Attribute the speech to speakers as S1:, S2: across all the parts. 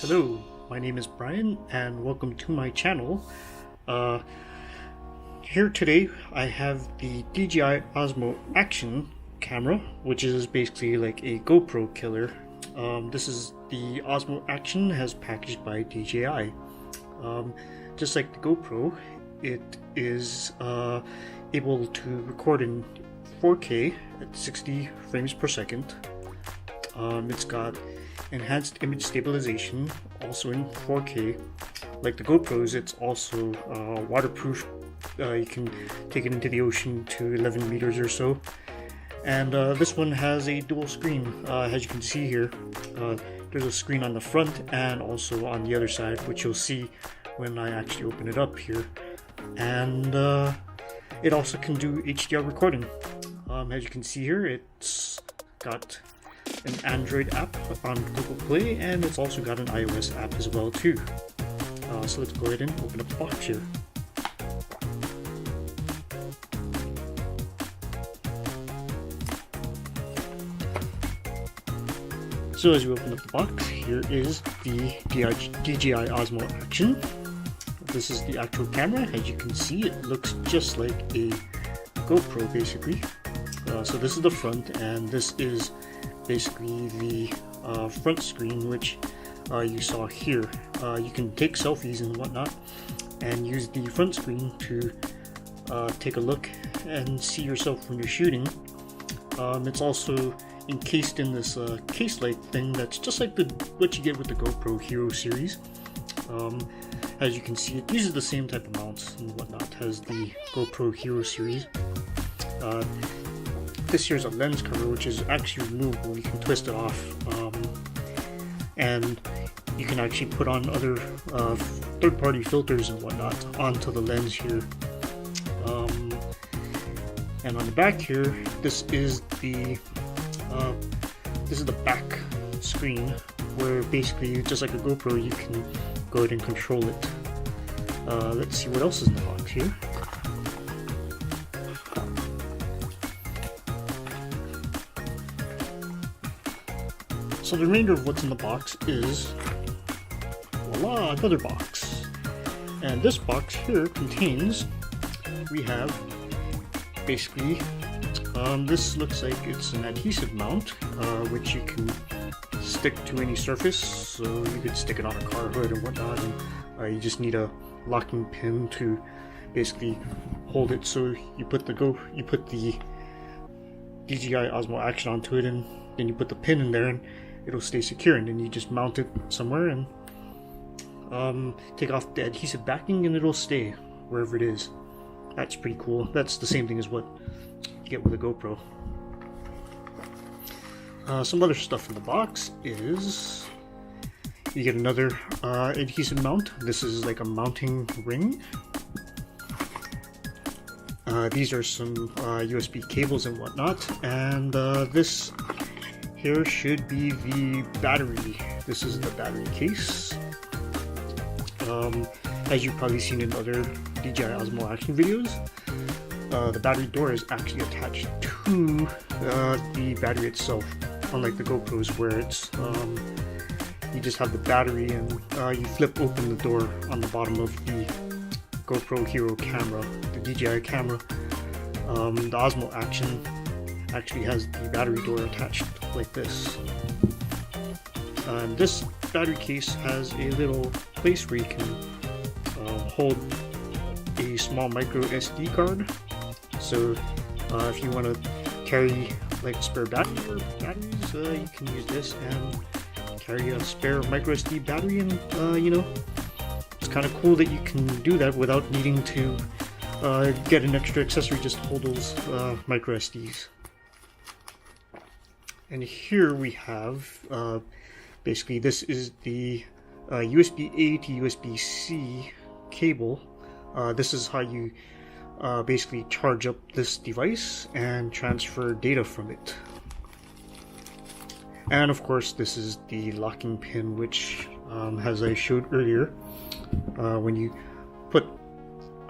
S1: Hello, my name is Brian and welcome to my channel. Here today I have the DJI Osmo Action camera, which is basically like a GoPro killer. This is the Osmo Action as packaged by DJI. Just like the GoPro, it is able to record in 4K at 60 frames per second. It's got enhanced image stabilization, also in 4K. Like the GoPros, it's also waterproof. You can take it into the ocean to 11 meters or so. And this one has a dual screen. As you can see here, there's a screen on the front and also on the other side, which you'll see when I actually open it up here. And it also can do HDR recording. As you can see here, it's got an Android app on Google Play, and it's also got an iOS app as well too. So let's go ahead and open up the box here. So as you open up the box, here is the DJI Osmo Action. This is the actual camera. As you can see, it looks just like a GoPro basically. So this is the front, and this is basically the front screen, which you saw here. You can take selfies and whatnot and use the front screen to take a look and see yourself when you're shooting. It's also encased in this case-like thing that's just like what you get with the GoPro Hero series. As you can see, it uses the same type of mounts and whatnot as the GoPro Hero series. This here's a lens cover, which is actually removable. You can twist it off, and you can actually put on other third-party filters and whatnot onto the lens here. And on the back here, this is the back screen, where basically just like a GoPro, you can go ahead and control it. Let's see what else is in the box here. So the remainder of what's in the box is, voila, another box. And this box here contains, we have basically, this looks like it's an adhesive mount, which you can stick to any surface. So you could stick it on a car hood or whatnot, and you just need a locking pin to basically hold it. So you put the DJI Osmo Action onto it, and then you put the pin in there, and it'll stay secure, and then you just mount it somewhere and take off the adhesive backing, and it'll stay wherever it is. That's pretty cool. That's the same thing as what you get with a GoPro. Some other stuff in the box is you get another adhesive mount. This is like a mounting ring. These are some USB cables and whatnot, and this here should be the battery. This is the battery case. As you've probably seen in other DJI Osmo Action videos, the battery door is actually attached to the battery itself, unlike the GoPros where it's you just have the battery and you flip open the door on the bottom of the GoPro Hero camera, the DJI camera. The Osmo Action actually has the battery door attached like this. This battery case has a little place where you can hold a small micro SD card. So if you want to carry like spare batteries, you can use this and carry a spare micro SD battery, and it's kind of cool that you can do that without needing to get an extra accessory just to hold those micro SDs. And here we have, basically this is the USB-A to USB-C cable. This is how you basically charge up this device and transfer data from it. And of course this is the locking pin, which as I showed earlier, when you put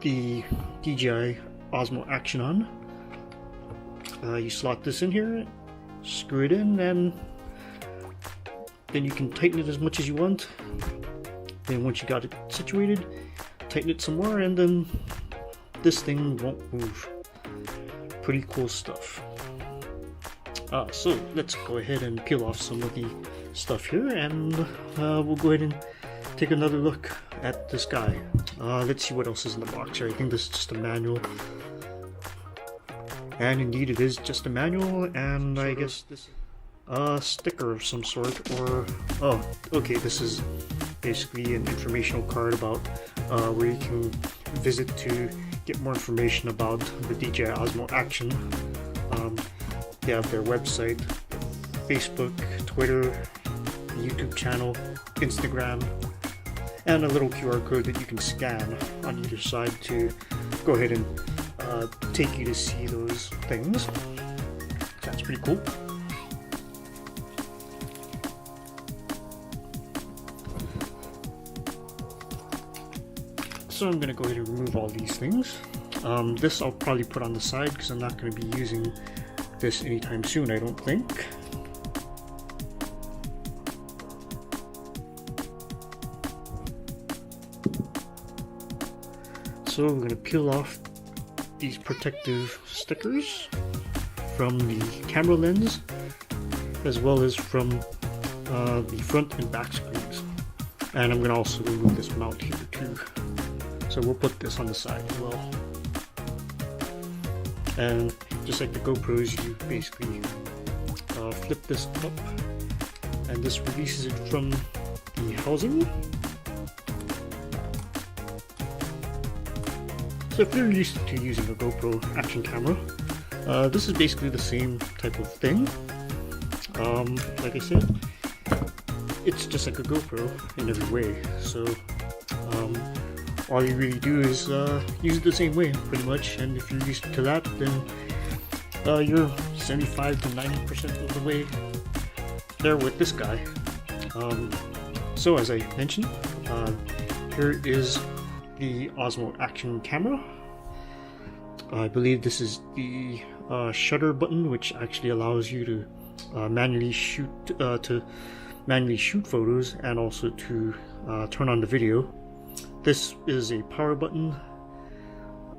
S1: the DJI Osmo Action on, you slot this in here, screw it in, and then you can tighten it as much as you want. Then once you got it situated, tighten it some more, and then this thing won't move. Pretty cool stuff. So let's go ahead and peel off some of the stuff here, and we'll go ahead and take another look at this guy. Let's see what else is in the box here. I think this is just a manual. And indeed it is just a manual, and I guess this sticker of some sort, or oh, okay, this is basically an informational card about where you can visit to get more information about the DJI Osmo Action. They have their website, Facebook, Twitter, YouTube channel, Instagram, and a little QR code that you can scan on either side to go ahead and take you to see those things. That's pretty cool. So I'm going to go ahead and remove all these things. This I'll probably put on the side because I'm not going to be using this anytime soon, I don't think. So I'm going to peel off these protective stickers from the camera lens, as well as from the front and back screens. And I'm going to also remove this mount here too. So we'll put this on the side as well. And just like the GoPros, you basically flip this up, and this releases it from the housing. So if you're used to using a GoPro action camera, this is basically the same type of thing. Like I said, it's just like a GoPro in every way. So all you really do is use it the same way, pretty much. And if you're used to that, then you're 75 to 90% of the way there with this guy. So as I mentioned, here is the Osmo Action camera. I believe this is the shutter button, which actually allows you to manually shoot photos and also to turn on the video. This is a power button.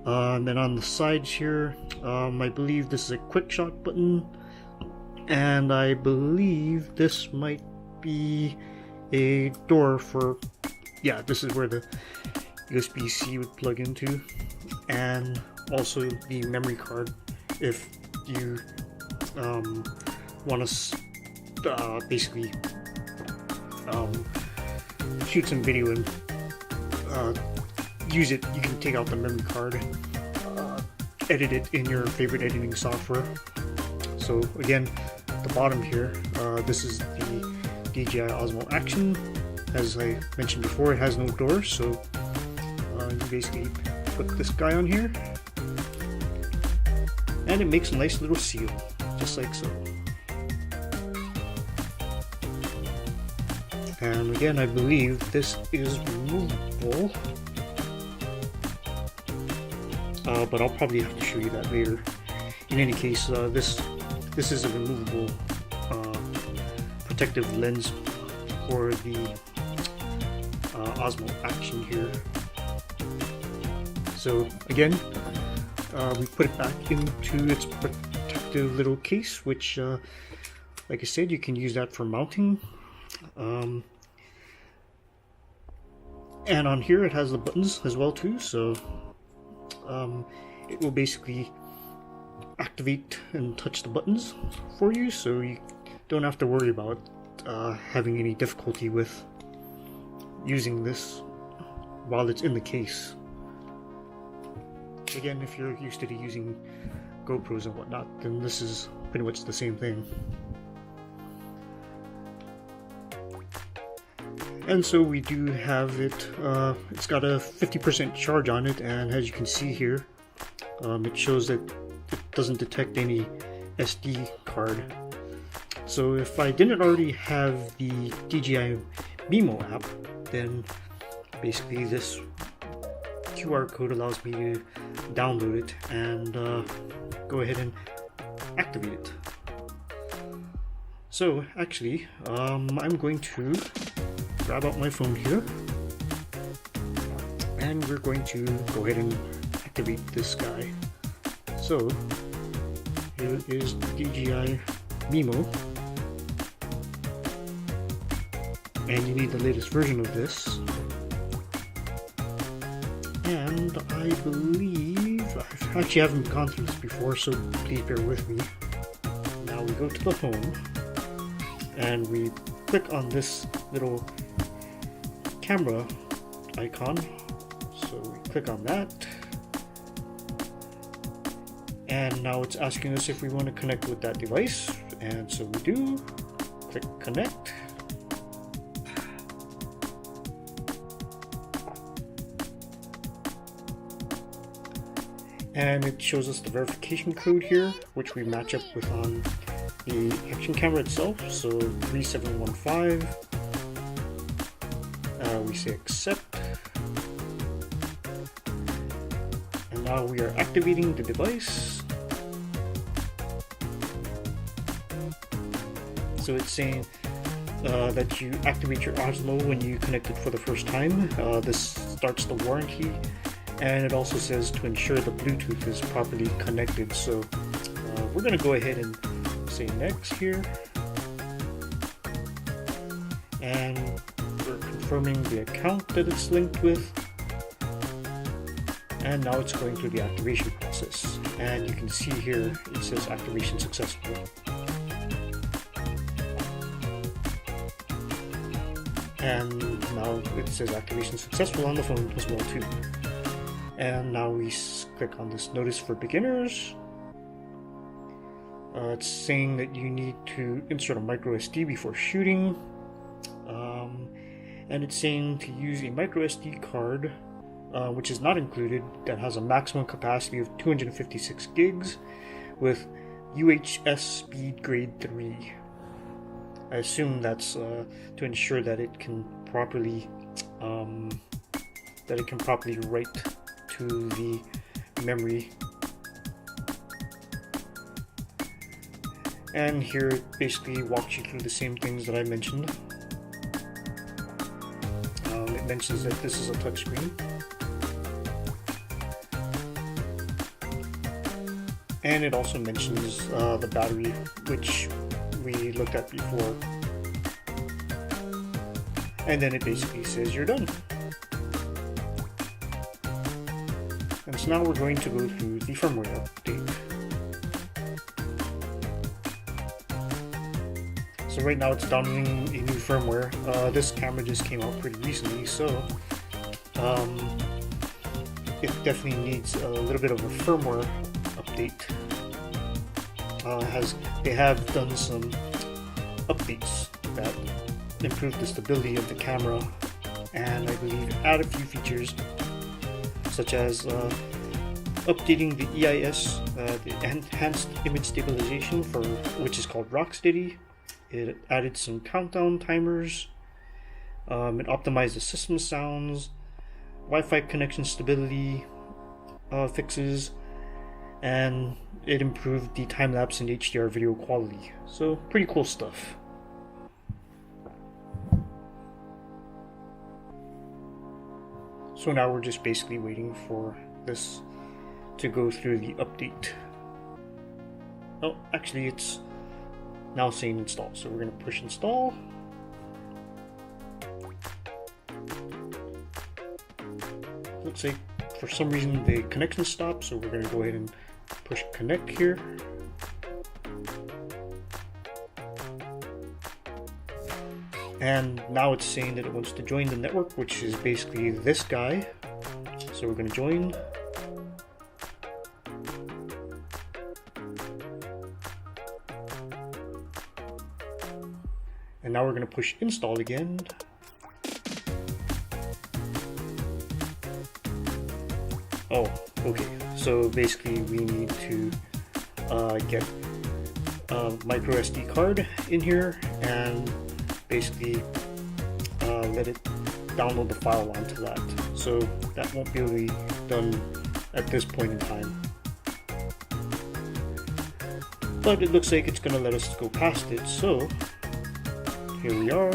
S1: And then on the sides here, I believe this is a quick shot button, and I believe this might be a door for, yeah, this is where the USB-C would plug into, and also the memory card if you want to basically shoot some video and use it. You can take out the memory card and edit it in your favorite editing software. So again, at the bottom here, this is the DJI Osmo Action. As I mentioned before, it has no door, so you basically put this guy on here, and it makes a nice little seal, just like so. And again, I believe this is removable, but I'll probably have to show you that later. In any case, this is a removable protective lens for the Osmo Action here. So again, we put it back into its protective little case, which, like I said, you can use that for mounting. And on here it has the buttons as well too, so it will basically activate and touch the buttons for you, so you don't have to worry about having any difficulty with using this while it's in the case. Again, if you're used to using GoPros and whatnot, then this is pretty much the same thing. And so we do have it, it's got a 50% charge on it, and as you can see here, it shows that it doesn't detect any SD card. So if I didn't already have the DJI Mimo app, then basically this QR code allows me to download it and go ahead and activate it. So actually, I'm going to grab out my phone here, and we're going to go ahead and activate this guy. So here is DJI Mimo, and you need the latest version of this. And I believe I actually haven't gone through this before, so please bear with me. Now we go to the home, and we click on this little camera icon. So we click on that, and now it's asking us if we want to connect with that device, and so we do. Click connect. And it shows us the verification code here, which we match up with on the action camera itself. So 3715. We say accept. And now we are activating the device. So it's saying that you activate your Osmo when you connect it for the first time. This starts the warranty. And it also says to ensure the Bluetooth is properly connected. So we're going to go ahead and say next here. And we're confirming the account that it's linked with. And now it's going through the activation process. And you can see here it says activation successful. And now it says activation successful on the phone as well too. And now we click on this notice for beginners. It's saying that you need to insert a micro SD before shooting. And it's saying to use a micro SD card, which is not included, that has a maximum capacity of 256 gigs with UHS speed grade 3. I assume that's to ensure that it can properly write to the memory. And here it basically walks you through the same things that I mentioned. It mentions that this is a touchscreen, and it also mentions the battery, which we looked at before, and then it basically says you're done. And so now we're going to go through the firmware update. So right now it's downloading a new firmware. This camera just came out pretty recently, so it definitely needs a little bit of a firmware update. They have done some updates that improve the stability of the camera, and I believe add a few features, such as updating the EIS, the Enhanced Image Stabilization, which is called Rocksteady. It added some countdown timers. It optimized the system sounds, Wi-Fi connection stability fixes, and it improved the time-lapse and HDR video quality. So pretty cool stuff. So now we're just basically waiting for this to go through the update. Oh, actually it's now saying install, so we're going to push install. Looks like for some reason the connection stopped, so we're going to go ahead and push connect here. And now it's saying that it wants to join the network, which is basically this guy. So we're going to join. And now we're going to push install again. Oh, okay. So basically we need to get a micro SD card in here and basically let it download the file onto that. So that won't be able to be done at this point in time. but it looks like it's gonna let us go past it. So here we are,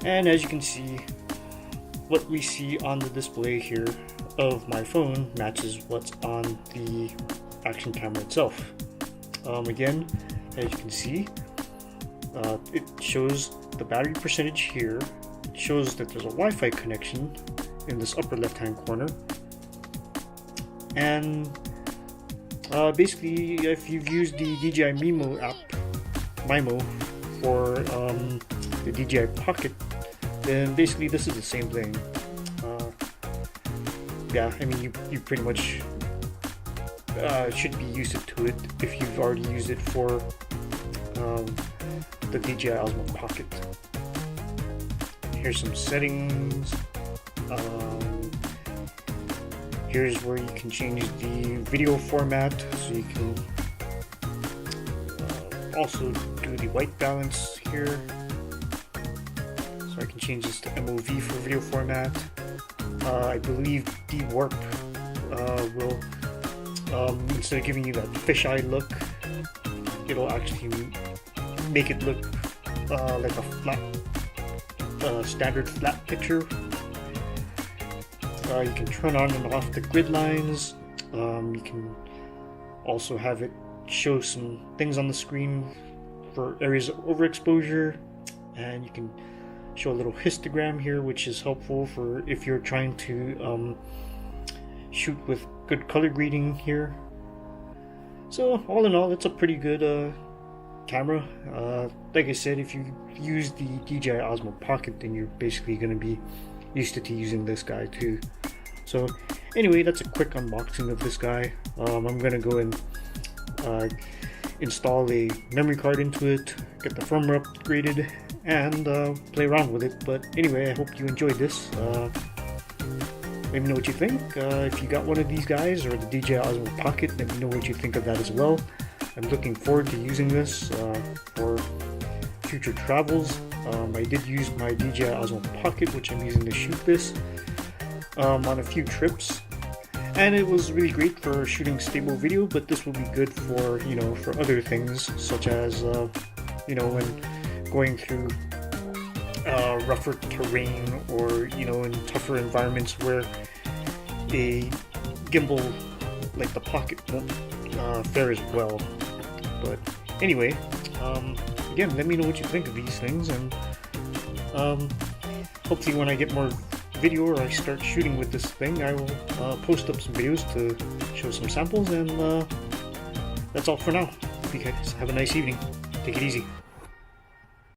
S1: and as you can see, what we see on the display here of my phone matches what's on the action camera itself. Again, as you can see, it shows the battery percentage here. It shows that there's a Wi-Fi connection in this upper left hand corner, and basically if you've used the DJI Mimo app, for the DJI Pocket, then basically this is the same thing. Yeah, I mean you pretty much should be used to it if you've already used it for the DJI Osmo Pocket. Here's some settings. Here's where you can change the video format, so you can also do the white balance here. So I can change this to MOV for video format. I believe de-warp will, instead of giving you that fisheye look, it'll actually make it look like a flat, standard flat picture. You can turn on and off the grid lines. You can also have it show some things on the screen for areas of overexposure, and you can show a little histogram here, which is helpful for if you're trying to shoot with good color grading here. So all in all, it's a pretty good camera. Like I said, if you use the DJI Osmo Pocket, then you're basically going to be used to using this guy too. So anyway, that's a quick unboxing of this guy. I'm gonna go and install a memory card into it, get the firmware upgraded, and play around with it. But anyway, I hope you enjoyed this. Let me know what you think. If you got one of these guys or the DJI Osmo Pocket, let me know what you think of that as well. I'm looking forward to using this for future travels. I did use my DJI Osmo Pocket, which I'm using to shoot this, on a few trips, and it was really great for shooting stable video, but this will be good for, for other things, such as, when going through rougher terrain, or, in tougher environments where a gimbal like the Pocket won't fare as well. But anyway, again, let me know what you think of these things, and hopefully when I get more video or I start shooting with this thing, I will post up some videos to show some samples, and that's all for now. Hope you guys have a nice evening. Take it easy.